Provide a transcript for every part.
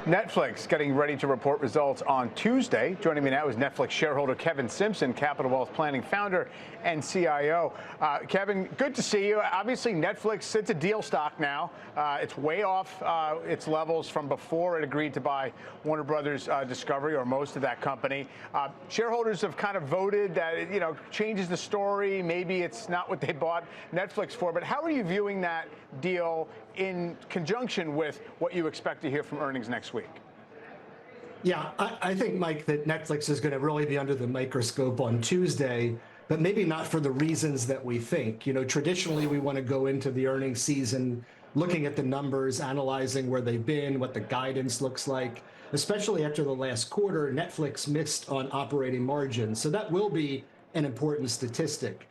Netflix getting ready to report results on Tuesday. Joining me now is Netflix shareholder Kevin Simpson, Capital Wealth Planning founder and CIO. Kevin, good to see you. Obviously, Netflix, it's a deal stock now. It's way off its levels from before it agreed to buy Warner Brothers Discovery, or most of that company. Shareholders have kind of voted that it, changes the story. Maybe it's not what they bought Netflix for. But how are you viewing that deal in conjunction with what you expect to hear from earnings next week? Yeah, I think, Mike, that Netflix is going to really be under the microscope on Tuesday, but maybe not for the reasons that we think. Traditionally, we want to go into the earnings season looking at the numbers, analyzing where they've been, what the guidance looks like, especially after the last quarter. Netflix missed on operating margins, so that will be an important statistic.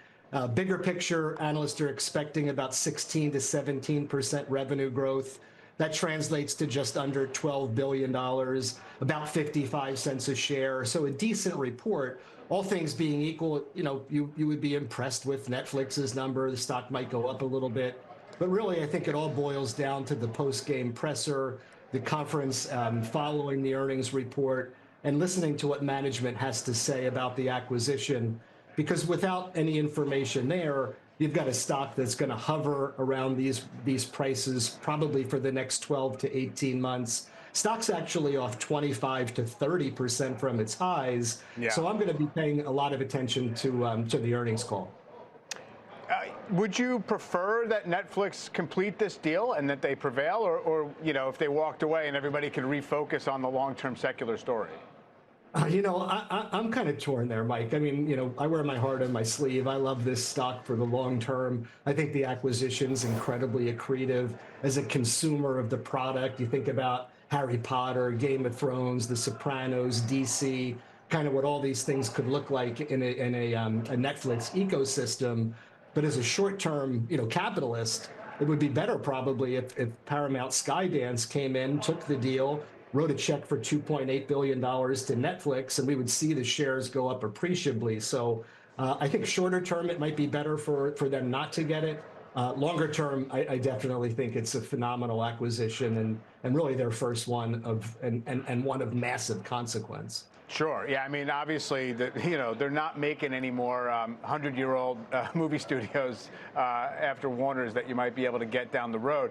Bigger picture, analysts are expecting about 16 to 17% revenue growth. That translates to just under $12 billion, about 55 cents a share. So a decent report. All things being equal, you would be impressed with Netflix's number. The stock might go up a little bit. But really, I think it all boils down to the post-game presser, the conference following the earnings report, and listening to what management has to say about the acquisition. Because without any information there, you've got a stock that's going to hover around these prices probably for the next 12 to 18 months. Stock's actually off 25 to 30% from its highs. Yeah. So I'm going to be paying a lot of attention to the earnings call. Would you prefer that Netflix complete this deal and that they prevail, or if they walked away and everybody could refocus on the long-term secular story? I'm kind of torn there, Mike. I mean, I wear my heart on my sleeve. I love this stock for the long term. I think the acquisition's incredibly accretive. As a consumer of the product, you think about Harry Potter, Game of Thrones, The Sopranos, DC, kind of what all these things could look like in a Netflix ecosystem. But as a short-term, capitalist, it would be better probably if Paramount Skydance came in, took the deal, wrote a check for $2.8 billion to Netflix, and we would see the shares go up appreciably. So I think shorter term, it might be better for them not to get it. Longer term, I definitely think it's a phenomenal acquisition and really their first one and one of massive consequence. Sure. Yeah. I mean, obviously, they're not making any more 100-year-old movie studios after Warner's that you might be able to get down the road.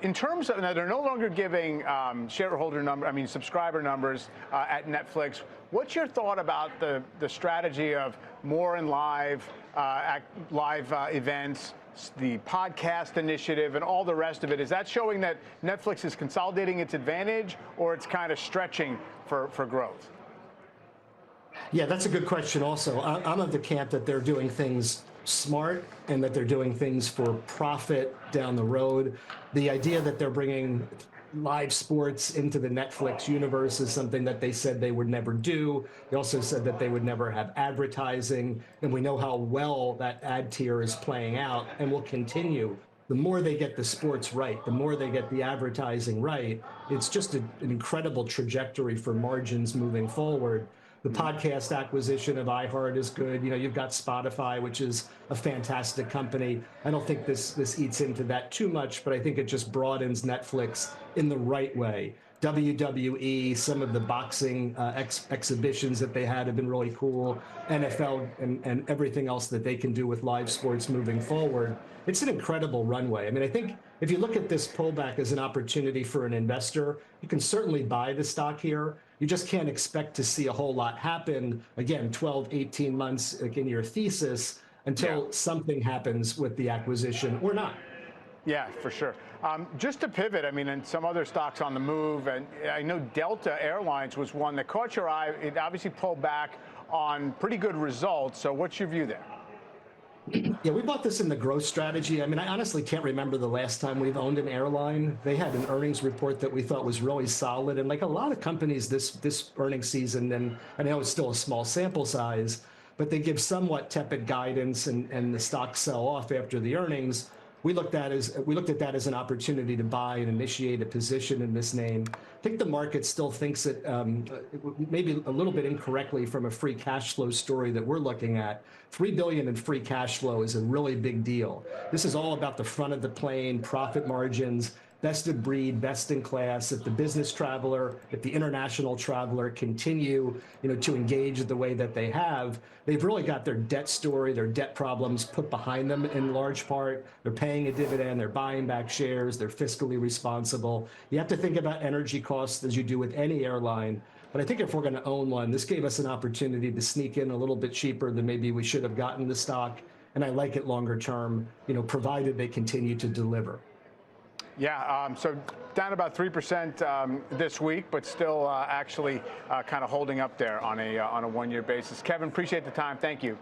In terms of, now they're no longer giving subscriber numbers at Netflix. What's your thought about the strategy of more in live events, the podcast initiative, and all the rest of it? Is that showing that Netflix is consolidating its advantage, or it's kind of stretching for growth? Yeah, that's a good question also. I'm of the camp that they're doing things smart and that they're doing things for profit down the road. The idea that they're bringing live sports into the Netflix universe is something that they said they would never do. They also said that they would never have advertising, and we know how well that ad tier is playing out and will continue. The more they get the sports right, the more they get the advertising right, it's just an incredible trajectory for margins moving forward. The podcast acquisition of iHeart is good. You've got Spotify, which is a fantastic company. I don't think this eats into that too much, but I think it just broadens Netflix in the right way. WWE, some of the boxing exhibitions that they had have been really cool. NFL and everything else that they can do with live sports moving forward. It's an incredible runway. I mean, I think if you look at this pullback as an opportunity for an investor, you can certainly buy the stock here. You just can't expect to see a whole lot happen, again, 12, 18 months like in your thesis until something happens with the acquisition or not. Yeah, for sure. Just to pivot, I mean, and some other stocks on the move, and I know Delta Airlines was one that caught your eye. It obviously pulled back on pretty good results. So what's your view there? Yeah, we bought this in the growth strategy. I mean, I honestly can't remember the last time we've owned an airline. They had an earnings report that we thought was really solid. And like a lot of companies this earnings season, and I know it's still a small sample size, but they give somewhat tepid guidance and the stocks sell off after the earnings. We looked at that as an opportunity to buy and initiate a position in this name. I think the market still thinks it maybe a little bit incorrectly from a free cash flow story that we're looking at. $3 billion in free cash flow is a really big deal. This is all about the front of the plane, profit margins, best of breed, best in class. If the business traveler, if the international traveler continue, to engage the way that they have, they've really got their debt story, their debt problems put behind them in large part. They're paying a dividend, they're buying back shares, they're fiscally responsible. You have to think about energy costs as you do with any airline. But I think if we're going to own one, this gave us an opportunity to sneak in a little bit cheaper than maybe we should have gotten the stock. And I like it longer term, provided they continue to deliver. Yeah, so down about 3% this week, but still actually kind of holding up there on a one-year basis. Kevin, appreciate the time. Thank you.